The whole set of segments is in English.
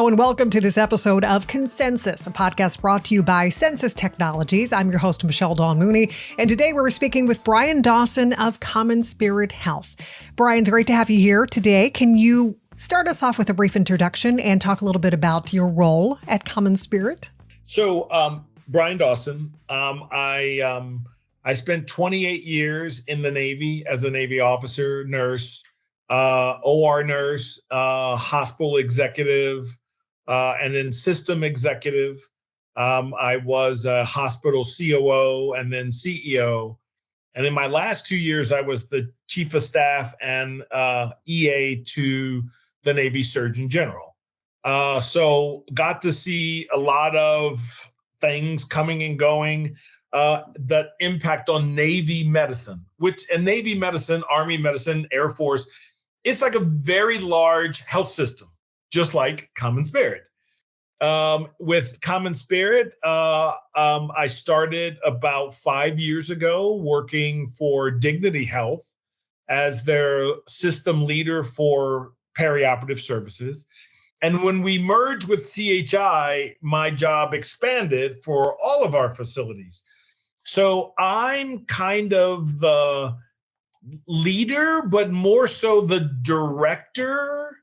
and welcome to this episode of ConCensis, a podcast brought to you by Censis Technologies. I'm your host, Michelle Dawn Mooney, and today we're speaking with Brian Dawson of Commonspirit Health. Brian, it's great to have you here today. Can you start us off with a brief introduction and talk a little bit about your role at Commonspirit? So, Brian Dawson, I spent 28 years in the Navy as a Navy officer, nurse, OR nurse, hospital executive, and then system executive. I was a hospital COO and then CEO. And in my last 2 years, I was the chief of staff and EA to the Navy Surgeon General. So got to see a lot of things coming and going that impact on Navy medicine, Navy medicine, Army medicine, Air Force, it's like a very large health system, just like Commonspirit. With Commonspirit, I started about 5 years ago working for Dignity Health as their system leader for perioperative services. And when we merged with CHI, my job expanded for all of our facilities. So I'm kind of the leader, but more so the director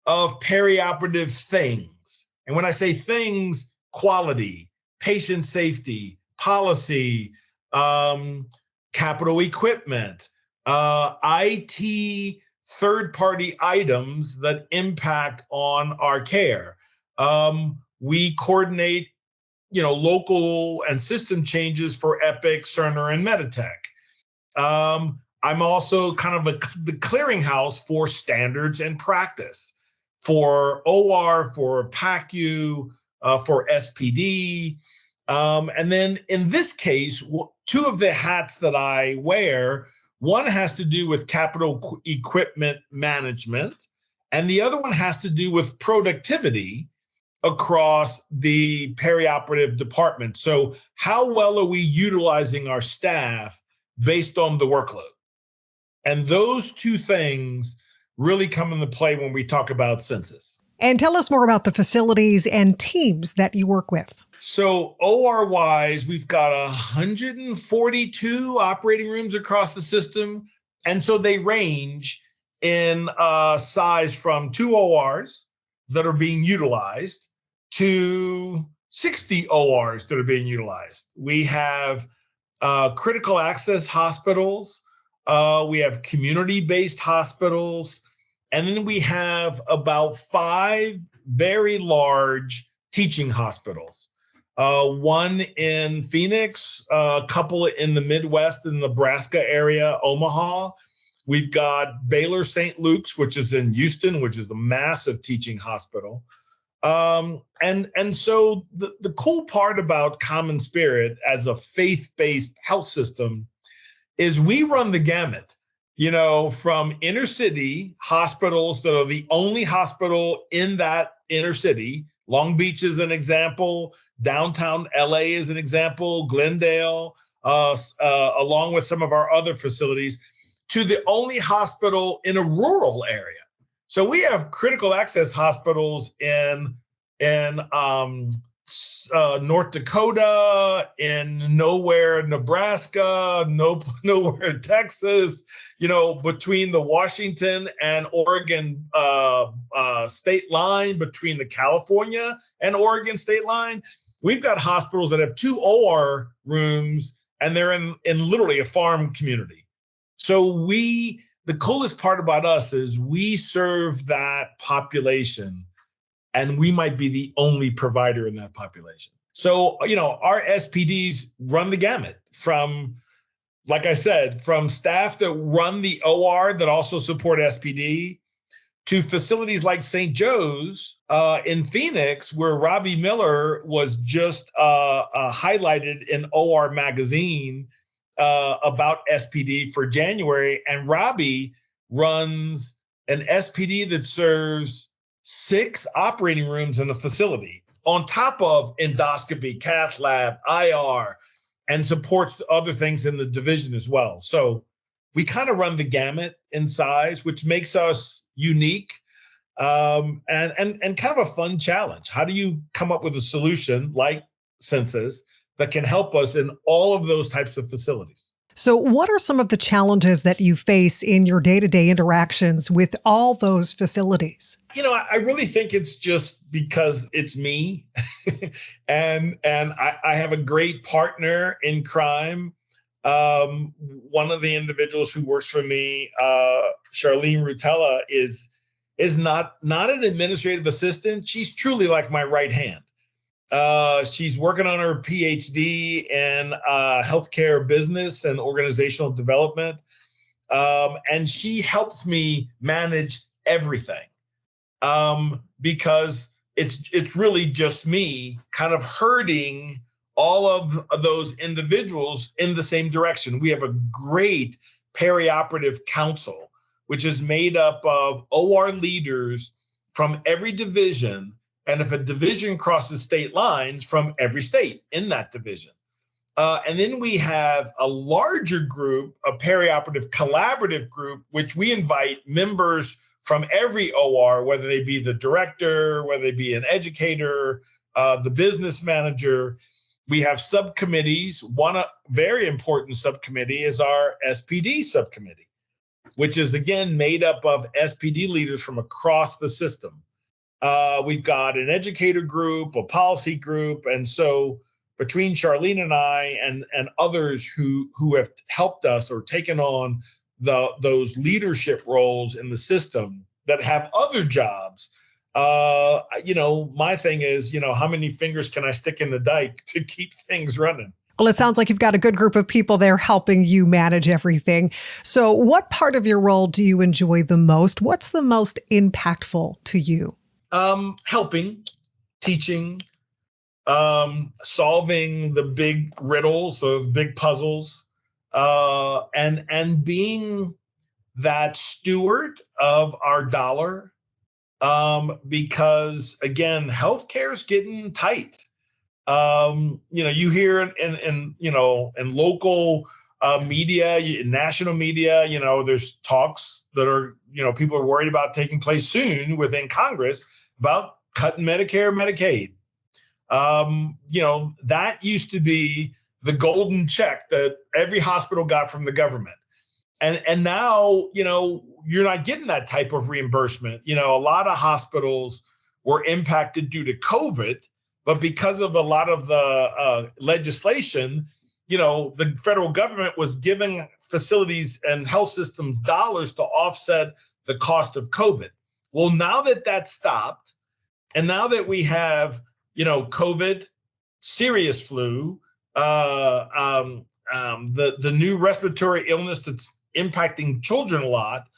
of perioperative things. And when I say things, quality, patient safety, policy, capital equipment, IT, third-party items that impact on our care. We coordinate, local and system changes for Epic, Cerner, and Meditech. I'm also kind of the clearinghouse for standards and practice for OR, for PACU, for SPD. And then in this case, two of the hats that I wear, one has to do with capital equipment management, and the other one has to do with productivity across the perioperative department. So how well are we utilizing our staff based on the workload? And those two things really come into play when we talk about Censis. And tell us more about the facilities and teams that you work with. So OR-wise, we've got 142 operating rooms across the system. And so they range in size from 2 ORs that are being utilized to 60 ORs that are being utilized. We have critical access hospitals. We have community-based hospitals. And then we have about 5 very large teaching hospitals. One in Phoenix, a couple in the Midwest in the Nebraska area, Omaha. We've got Baylor St. Luke's, which is in Houston, which is a massive teaching hospital. And so the cool part about Commonspirit as a faith-based health system is we run the gamut, from inner city hospitals that are the only hospital in that inner city. Long Beach is an example. Downtown LA is an example. Glendale, along with some of our other facilities, to the only hospital in a rural area. So we have critical access hospitals in North Dakota, in nowhere, Nebraska, nowhere, Texas, between the Washington and Oregon state line, between the California and Oregon state line. We've got hospitals that have 2 OR rooms and they're in literally a farm community. So the coolest part about us is we serve that population, and we might be the only provider in that population. So, our SPDs run the gamut from, like I said, from staff that run the OR that also support SPD to facilities like St. Joe's in Phoenix, where Robbie Miller was just highlighted in OR magazine about SPD for January. And Robbie runs an SPD that serves 6 operating rooms in the facility, on top of endoscopy, cath lab, IR, and supports other things in the division as well. So we kind of run the gamut in size, which makes us unique. and kind of a fun challenge. How do you come up with a solution like Censis that can help us in all of those types of facilities? So, what are some of the challenges that you face in your day-to-day interactions with all those facilities? I really think it's just because it's me, and I have a great partner in crime. One of the individuals who works for me, Charlene Rutella, is not an administrative assistant. She's truly like my right hand. She's working on her PhD in healthcare business and organizational development. And she helps me manage everything because it's really just me kind of herding all of those individuals in the same direction. We have a great perioperative council, which is made up of OR leaders from every division. And if a division crosses state lines, from every state in that division. And then we have a larger group, a perioperative collaborative group, which we invite members from every OR, whether they be the director, whether they be an educator, the business manager. We have subcommittees. One very important subcommittee is our SPD subcommittee, which is, again, made up of SPD leaders from across the system. We've got an educator group, a policy group. And so between Charlene and I and others who have helped us or taken on those leadership roles in the system that have other jobs, my thing is, how many fingers can I stick in the dike to keep things running? Well, it sounds like you've got a good group of people there helping you manage everything. So what part of your role do you enjoy the most? What's the most impactful to you? Helping, teaching, solving the big riddles or big puzzles, and being that steward of our dollar, because again, healthcare is getting tight. You hear in local media, national media, there's talks that are, people are worried about taking place soon within Congress about cutting Medicare, Medicaid. That used to be the golden check that every hospital got from the government. And now, you're not getting that type of reimbursement. A lot of hospitals were impacted due to COVID, but because of a lot of the legislation, the federal government was giving facilities and health systems dollars to offset the cost of COVID. Well, now that that's stopped, and now that we have, COVID, serious flu, the new respiratory illness that's impacting children a lot,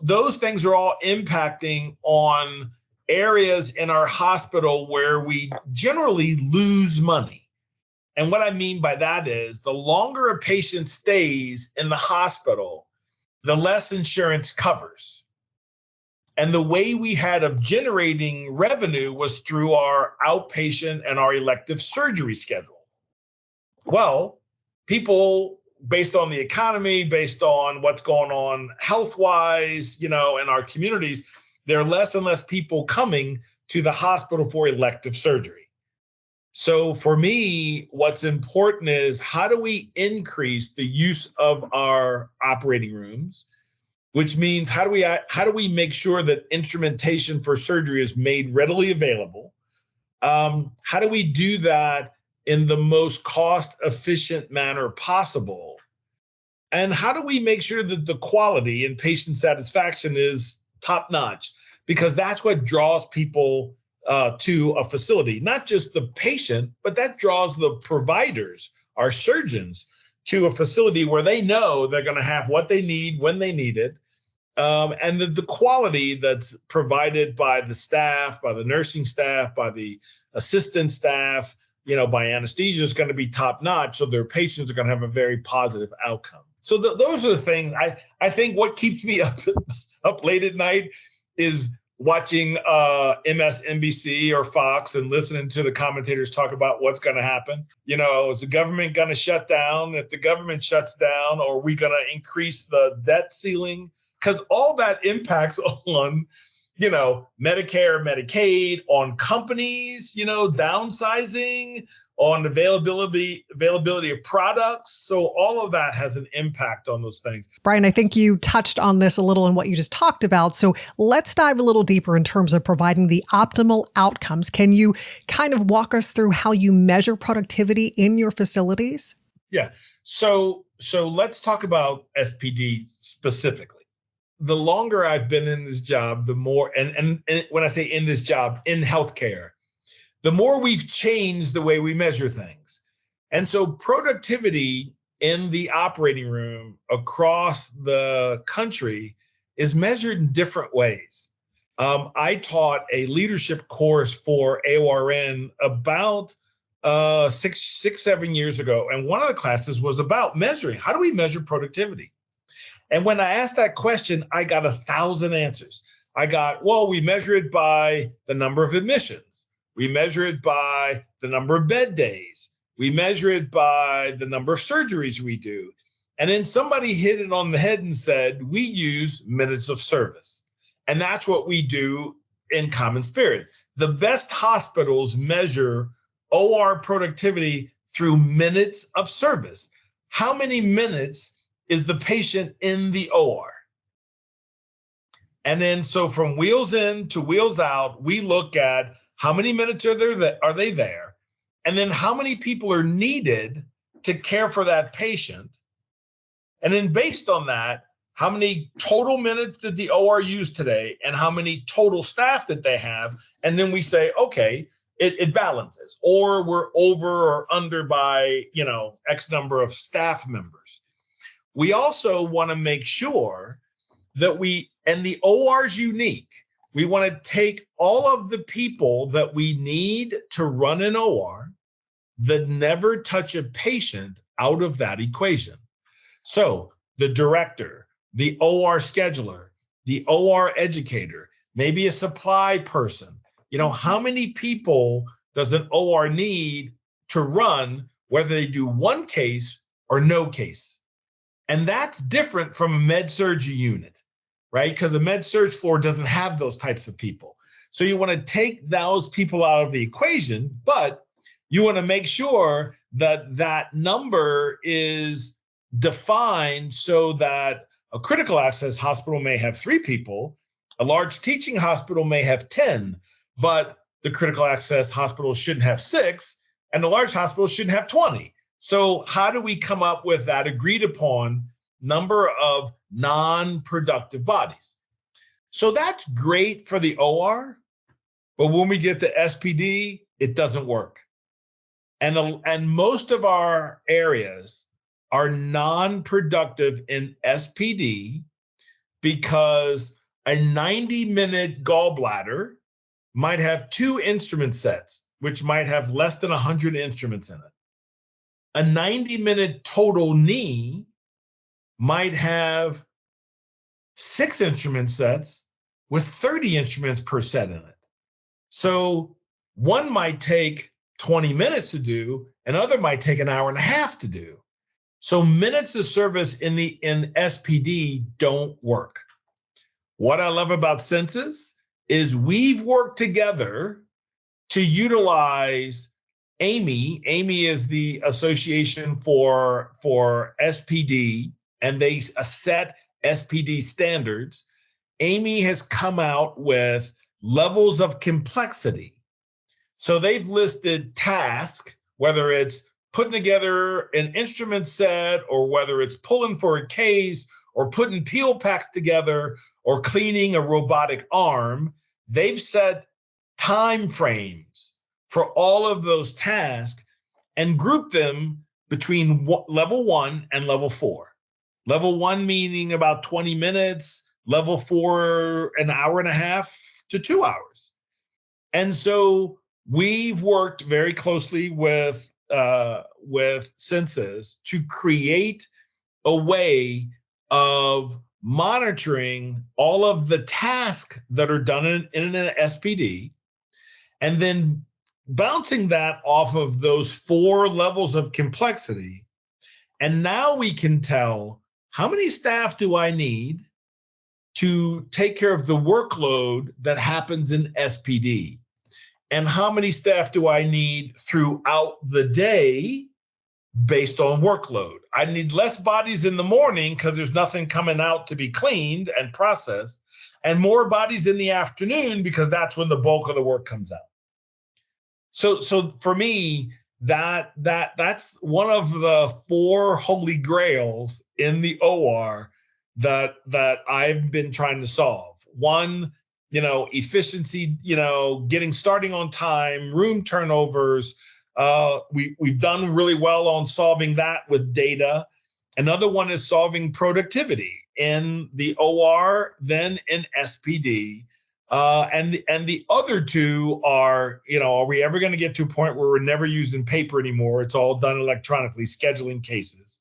those things are all impacting on areas in our hospital where we generally lose money. And what I mean by that is the longer a patient stays in the hospital, the less insurance covers. And the way we had of generating revenue was through our outpatient and our elective surgery schedule. Well, people, based on the economy, based on what's going on health-wise, in our communities, there are less and less people coming to the hospital for elective surgery. So for me, what's important is how do we increase the use of our operating rooms, which means how do we make sure that instrumentation for surgery is made readily available? How do we do that in the most cost-efficient manner possible? And how do we make sure that the quality and patient satisfaction is top-notch? Because that's what draws people to a facility, not just the patient, but that draws the providers, our surgeons, to a facility where they know they're going to have what they need when they need it. And the quality that's provided by the staff, by the nursing staff, by the assistant staff, by anesthesia is going to be top-notch. So their patients are going to have a very positive outcome. So those are the things. I think what keeps me up late at night is watching MSNBC or Fox and listening to the commentators talk about what's going to happen. Is the government going to shut down? If the government shuts down, are we going to increase the debt ceiling? Because all that impacts on, Medicare, Medicaid, on companies, downsizing, on availability of products. So all of that has an impact on those things. Brian, I think you touched on this a little in what you just talked about. So let's dive a little deeper in terms of providing the optimal outcomes. Can you kind of walk us through how you measure productivity in your facilities? Yeah. So let's talk about SPD specifically. The longer I've been in this job, the more, and when I say in this job, in healthcare, the more we've changed the way we measure things. And so productivity in the operating room across the country is measured in different ways. I taught a leadership course for AORN about 7 years ago. And one of the classes was about measuring. How do we measure productivity? And when I asked that question, I got 1,000 answers. I got, well, we measure it by the number of admissions. We measure it by the number of bed days. We measure it by the number of surgeries we do. And then somebody hit it on the head and said, we use minutes of service. And that's what we do in Commonspirit. The best hospitals measure OR productivity through minutes of service. How many minutes is the patient in the OR? And then so from wheels in to wheels out, we look at how many minutes are they there? And then how many people are needed to care for that patient? And then based on that, how many total minutes did the OR use today and how many total staff that they have? And then we say, okay, it balances, or we're over or under by, X number of staff members. We also want to make sure that and the OR is unique. We want to take all of the people that we need to run an OR that never touch a patient out of that equation. So the director, the OR scheduler, the OR educator, maybe a supply person. How many people does an OR need to run, whether they do one case or no case? And that's different from a med-surg unit, right? Because the med-surg floor doesn't have those types of people. So you want to take those people out of the equation, but you want to make sure that that number is defined so that a critical access hospital may have 3 people, a large teaching hospital may have 10, but the critical access hospital shouldn't have 6, and the large hospital shouldn't have 20. So how do we come up with that agreed upon number of non-productive bodies? So that's great for the OR, but when we get to SPD, it doesn't work. And most of our areas are non-productive in SPD because a 90-minute gallbladder might have 2 instrument sets, which might have less than 100 instruments in it. A 90-minute total knee might have 6 instrument sets with 30 instruments per set in it. So one might take 20 minutes to do, and other might take an hour and a half to do. So minutes of service in SPD don't work. What I love about Censis is we've worked together to utilize AMI. AMI is the Association for SPD, and they set SPD standards. AMI has come out with levels of complexity. So they've listed tasks, whether it's putting together an instrument set or whether it's pulling for a case or putting peel packs together or cleaning a robotic arm. They've set time frames for all of those tasks and grouped them between level 1 and level 4. Level 1 meaning about 20 minutes, level 4, an hour and a half to 2 hours. And so we've worked very closely with Censis to create a way of monitoring all of the tasks that are done in an SPD, and then bouncing that off of those 4 levels of complexity. And now we can tell how many staff do I need to take care of the workload that happens in SPD. And how many staff do I need throughout the day based on workload? I need less bodies in the morning because there's nothing coming out to be cleaned and processed, and more bodies in the afternoon because that's when the bulk of the work comes out. So for me, that's one of the four holy grails in the OR that I've been trying to solve. One, efficiency, starting on time, room turnovers. We've done really well on solving that with data. Another one is solving productivity in the OR, then in SPD. And the other two are, are we ever going to get to a point where we're never using paper anymore? It's all done electronically, scheduling cases.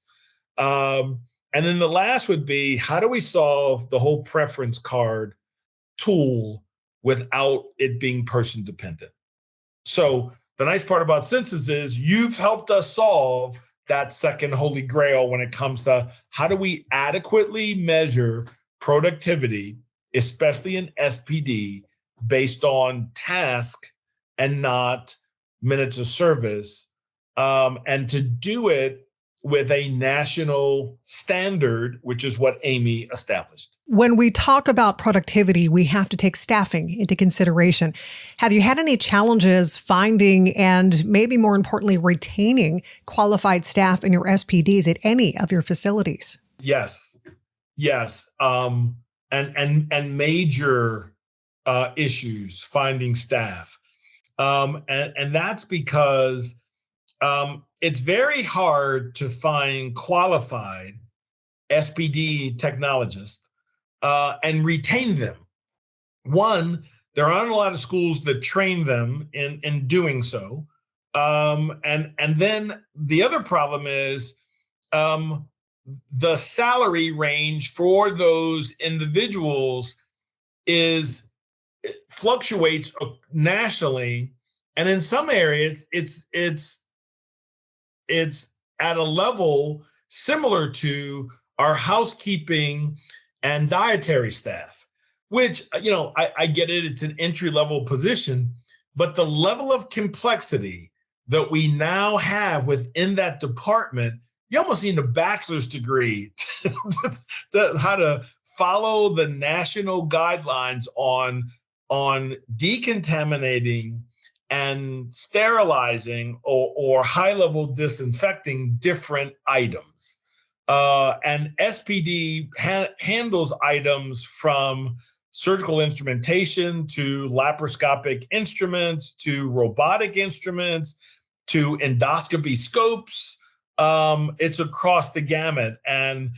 And then the last would be, how do we solve the whole preference card tool without it being person dependent? So the nice part about Censis is you've helped us solve that second holy grail when it comes to how do we adequately measure productivity, especially in SPD, based on task and not minutes of service, and to do it with a national standard, which is what Amy established. When we talk about productivity, we have to take staffing into consideration. Have you had any challenges finding and maybe more importantly, retaining qualified staff in your SPDs at any of your facilities? Yes. And major issues finding staff. And that's because it's very hard to find qualified SPD technologists and retain them. One, there aren't a lot of schools that train them in doing so. And then the other problem is the salary range for those individuals fluctuates nationally, and in some areas it's at a level similar to our housekeeping and dietary staff, which I get it, it's an entry-level position, but the level of complexity that we now have within that department, you almost need a bachelor's degree to how to follow the national guidelines on decontaminating and sterilizing or high-level disinfecting different items. And SPD handles items from surgical instrumentation to laparoscopic instruments to robotic instruments to endoscopy scopes. It's across the gamut. And,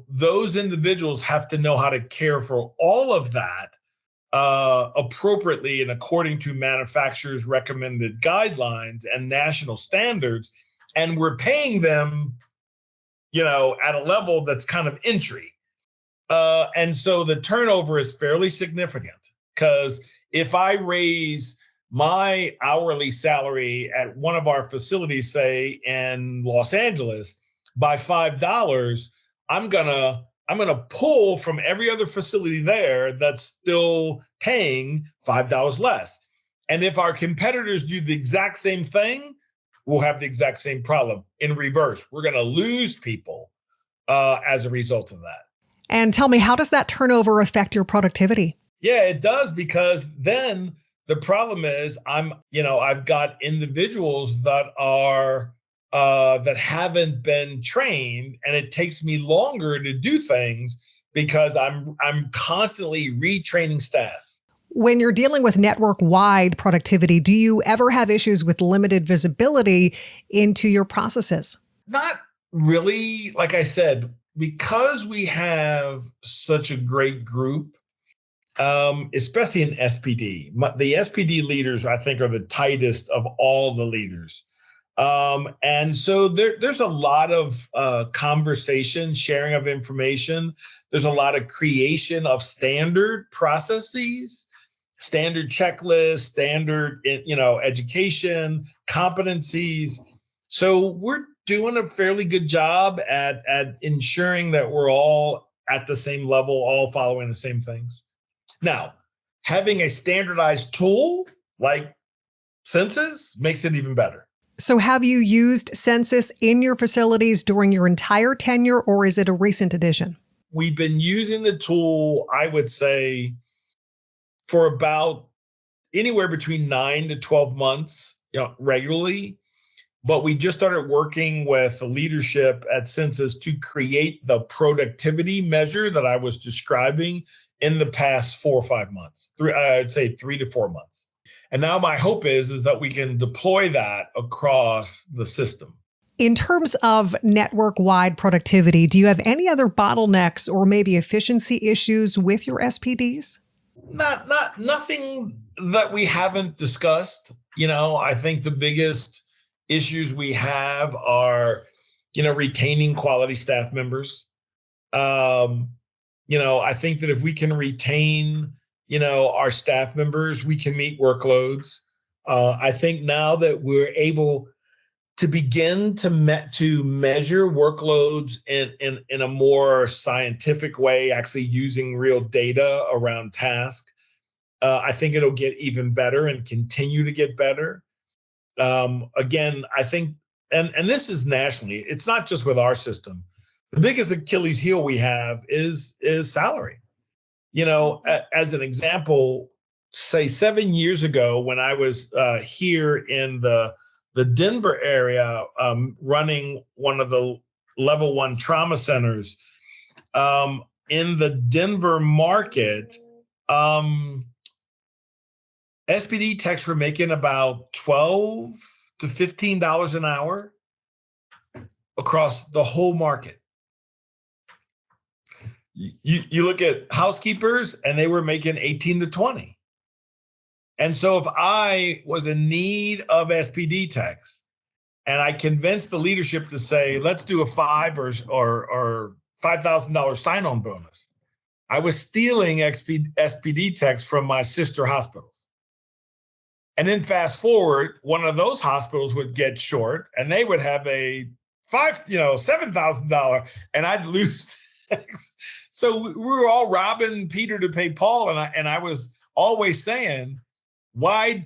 those individuals have to know how to care for all of that appropriately and according to manufacturers' recommended guidelines and national standards. And we're paying them, at a level that's kind of entry. And so the turnover is fairly significant, because if I raise my hourly salary at one of our facilities, say in Los Angeles, by $5, I'm gonna pull from every other facility there that's still paying $5 less. And if our competitors do the exact same thing, we'll have the exact same problem. In reverse, we're gonna lose people as a result of that. And tell me, how does that turnover affect your productivity? Yeah, it does, because then the problem is I've got individuals that are that haven't been trained, and it takes me longer to do things because I'm constantly retraining staff. When you're dealing with network-wide productivity, do you ever have issues with limited visibility into your processes? Not really. Like I said, because we have such a great group, especially in SPD, the SPD leaders, I think, are the tightest of all the leaders. And so there's a lot of conversation, sharing of information. There's a lot of creation of standard processes, standard checklists, standard, education, competencies. So we're doing a fairly good job at ensuring that we're all at the same level, all following the same things. Now, having a standardized tool like Censis makes it even better. So have you used Censis in your facilities during your entire tenure, or is it a recent addition? We've been using the tool, I would say, for about anywhere between 9 to 12 months, regularly. But we just started working with the leadership at Censis to create the productivity measure that I was describing in the past 4 or 5 months. I'd say 3 to 4 months. And now my hope is that we can deploy that across the system. In terms of network-wide productivity, do you have any other bottlenecks or maybe efficiency issues with your SPDs? Nothing that we haven't discussed. I think the biggest issues we have are, retaining quality staff members. I think that if we can retain, our staff members, we can meet workloads. I think now that we're able to begin to measure workloads in a more scientific way, actually using real data around tasks, I think it'll get even better and continue to get better. Again, I think, and this is nationally, it's not just with our system. The biggest Achilles heel we have is salary. As an example, say 7 years ago when I was here in the Denver area, running one of the level 1 trauma centers, in the Denver market, SPD techs were making about $12 to $15 an hour across the whole market. You look at housekeepers and they were making 18 to 20. And so if I was in need of SPD techs and I convinced the leadership to say, let's do a $5,000 or $5,000 sign-on bonus, I was stealing SPD techs from my sister hospitals. And then fast forward, one of those hospitals would get short and they would have a $7,000 and I'd lose. So we were all robbing Peter to pay Paul. And I was always saying, why?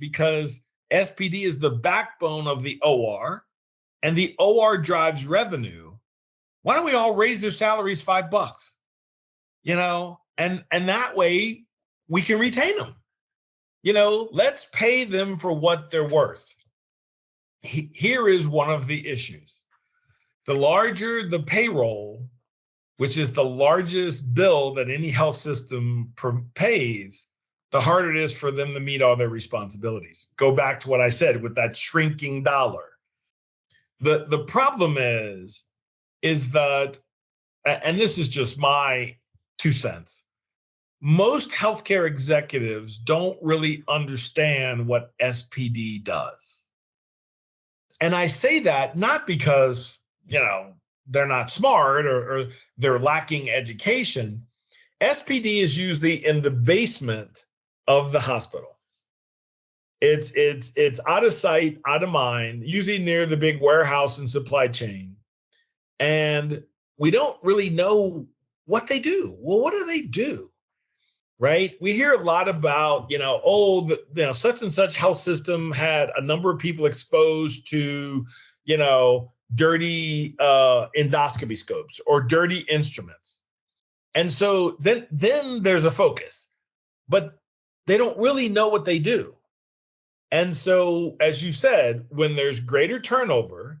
Because SPD is the backbone of the OR and the OR drives revenue. Why don't we all raise their salaries $5? And that way we can retain them. Let's pay them for what they're worth. Here is one of the issues. The larger the payroll, which is the largest bill that any health system pays, the harder it is for them to meet all their responsibilities. Go back to what I said with that shrinking dollar. The problem is that, and this is just my 2 cents, most healthcare executives don't really understand what SPD does. And I say that not because, they're not smart or they're lacking education. SPD is usually in the basement of the hospital. It's out of sight, out of mind, usually near the big warehouse and supply chain. And we don't really know what they do. Well, what do they do? Right? We hear a lot about, such and such health system had a number of people exposed to, dirty endoscopy scopes or dirty instruments. And so then there's a focus, but they don't really know what they do. And so, as you said, when there's greater turnover,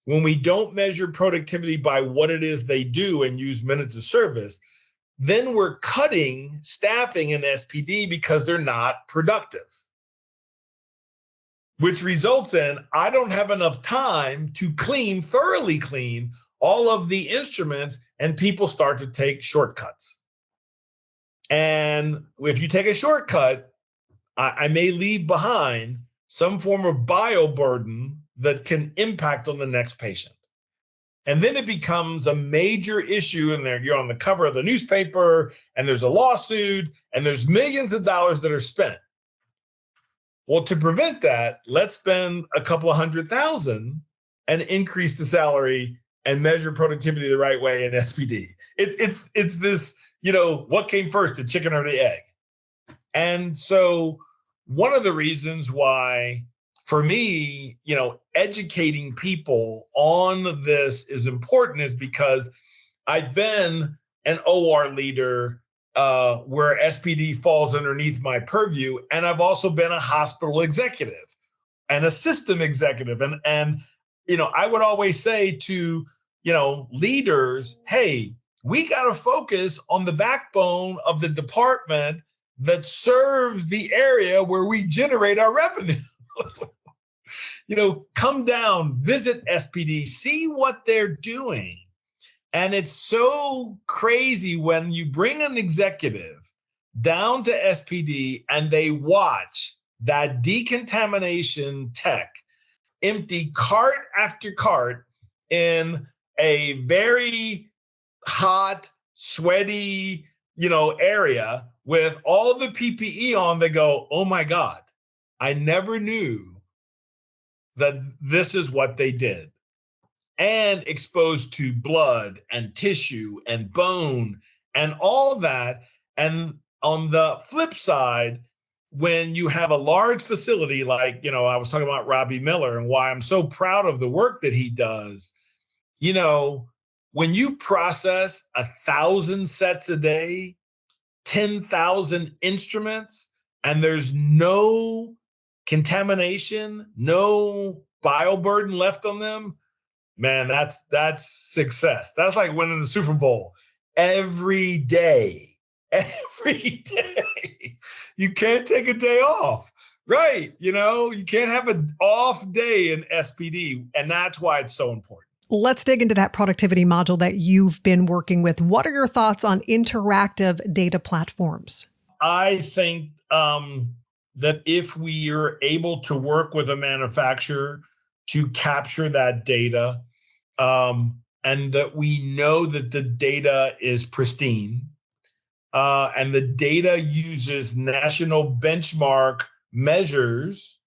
when we don't measure productivity by what it is they do and use minutes of service, then we're cutting staffing in SPD because they're not productive, which results in I don't have enough time to thoroughly clean all of the instruments, and people start to take shortcuts. And if you take a shortcut, I may leave behind some form of bioburden that can impact on the next patient. And then it becomes a major issue, and you're on the cover of the newspaper, and there's a lawsuit, and there's millions of dollars that are spent. Well, to prevent that, let's spend a couple of $100,000 and increase the salary and measure productivity the right way in SPD. It's this, what came first, the chicken or the egg? And so one of the reasons why, for me, educating people on this is important is because I've been an OR leader where SPD falls underneath my purview. And I've also been a hospital executive and a system executive. And I would always say to, leaders, hey, we got to focus on the backbone of the department that serves the area where we generate our revenue. Come down, visit SPD, see what they're doing. And it's so crazy when you bring an executive down to SPD and they watch that decontamination tech empty cart after cart in a very hot, sweaty, area with all the PPE on. They go, oh my God, I never knew that this is what they did. And exposed to blood and tissue and bone and all that. And on the flip side, when you have a large facility like, I was talking about Robbie Miller and why I'm so proud of the work that he does, when you process 1,000 sets a day, 10,000 instruments, and there's no contamination, no bioburden left on them, man, that's success. That's like winning the Super Bowl every day. Every day. You can't take a day off, right? You can't have an off day in SPD, and that's why it's so important. Let's dig into that productivity module that you've been working with. What are your thoughts on interactive data platforms? I think that if we are able to work with a manufacturer to capture that data, and that we know that the data is pristine, and the data uses national benchmark measures,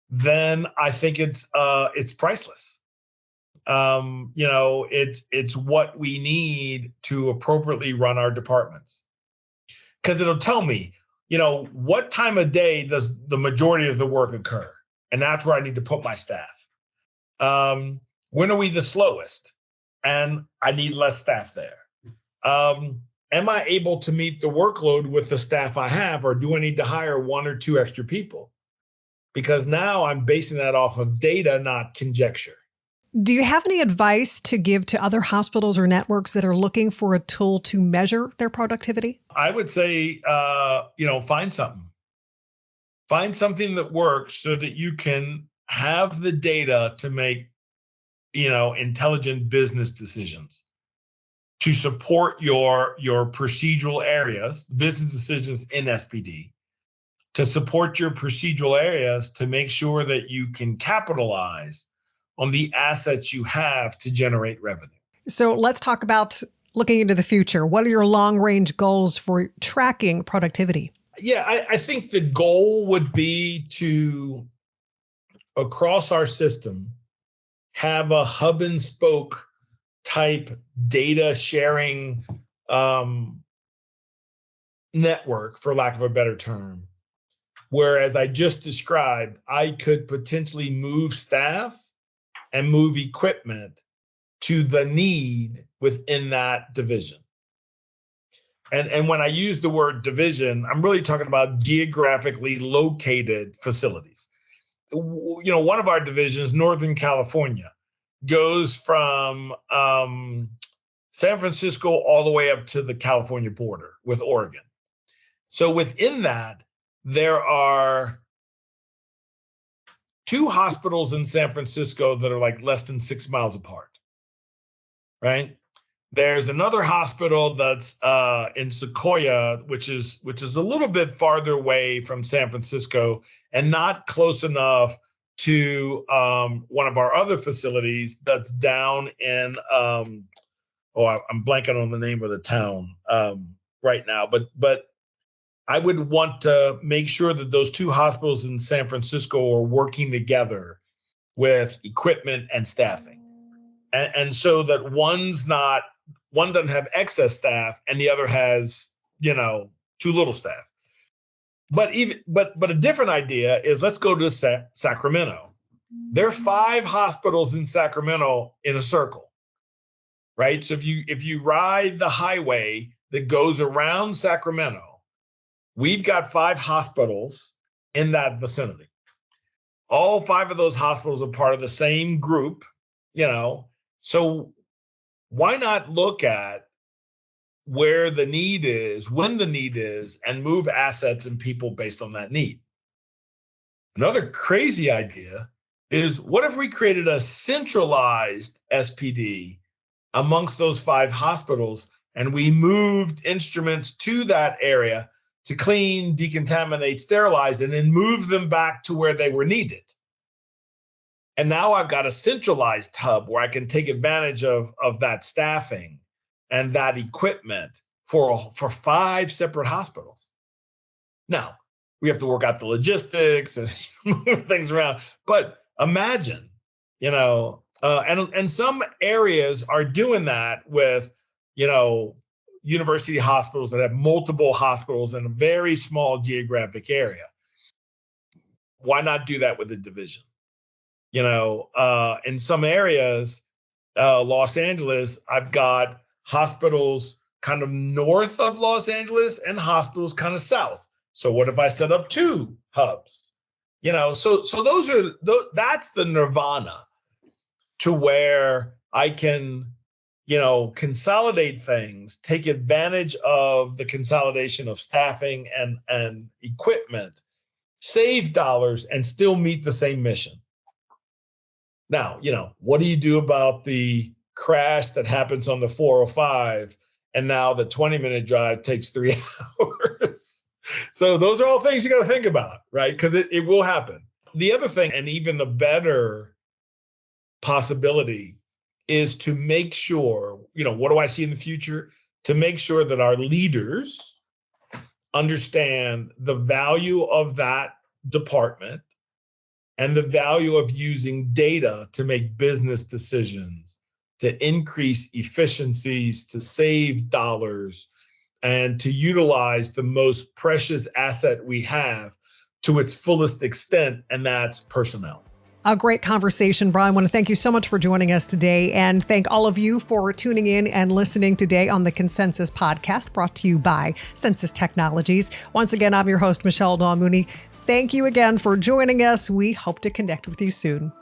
then I think it's priceless. It's what we need to appropriately run our departments, because it'll tell me, what time of day does the majority of the work occur, and that's where I need to put my staff. When are we the slowest, and I need less staff there? Am I able to meet the workload with the staff I have, or do I need to hire 1 or 2 extra people? Because now I'm basing that off of data, not conjecture. Do you have any advice to give to other hospitals or networks that are looking for a tool to measure their productivity? I would say, find something. Find something that works so that you can have the data to make, intelligent business decisions to support your procedural areas, business decisions in SPD, to support your procedural areas to make sure that you can capitalize on the assets you have to generate revenue. So let's talk about looking into the future. What are your long-range goals for tracking productivity? Yeah, I think the goal would be to, across our system, have a hub and spoke type data sharing network, for lack of a better term, whereas I just described, I could potentially move staff and move equipment to the need within that division. And when I use the word division, I'm really talking about geographically located facilities. One of our divisions, Northern California, goes from San Francisco all the way up to the California border with Oregon. So within that, there are 2 hospitals in San Francisco that are like less than 6 miles apart, right? There's another hospital that's in Sequoia, which is a little bit farther away from San Francisco and not close enough to one of our other facilities that's down in, I'm blanking on the name of the town right now, but I would want to make sure that those 2 hospitals in San Francisco are working together with equipment and staffing. And so that one's not one doesn't have excess staff and the other has, too little staff. But a different idea is, let's go to Sacramento. There are 5 hospitals in Sacramento in a circle, right? So if you ride the highway that goes around Sacramento, we've got 5 hospitals in that vicinity. All 5 of those hospitals are part of the same group, so why not look at where the need is, when the need is, and move assets and people based on that need? Another crazy idea is, what if we created a centralized SPD amongst those 5 hospitals, and we moved instruments to that area to clean, decontaminate, sterilize, and then move them back to where they were needed? And now I've got a centralized hub where I can take advantage of that staffing and that equipment for 5 separate hospitals. Now, we have to work out the logistics and move things around. But imagine, and some areas are doing that with, university hospitals that have multiple hospitals in a very small geographic area. Why not do that with a division? In some areas, Los Angeles, I've got hospitals kind of north of Los Angeles and hospitals kind of south. So what if I set up 2 hubs? So that's the nirvana, to where I can, consolidate things, take advantage of the consolidation of staffing and equipment, save dollars, and still meet the same mission. Now, what do you do about the crash that happens on the 405, and now the 20-minute drive takes 3 hours? So those are all things you got to think about, right? Because it will happen. The other thing, and even the better possibility, is to make sure, what do I see in the future? To make sure that our leaders understand the value of that department and the value of using data to make business decisions, to increase efficiencies, to save dollars, and to utilize the most precious asset we have to its fullest extent, and that's personnel. A great conversation, Brian. I want to thank you so much for joining us today, and thank all of you for tuning in and listening today on the ConCensis podcast, brought to you by Censis Technologies. Once again, I'm your host, Michelle Dawn Mooney. Thank you again for joining us. We hope to connect with you soon.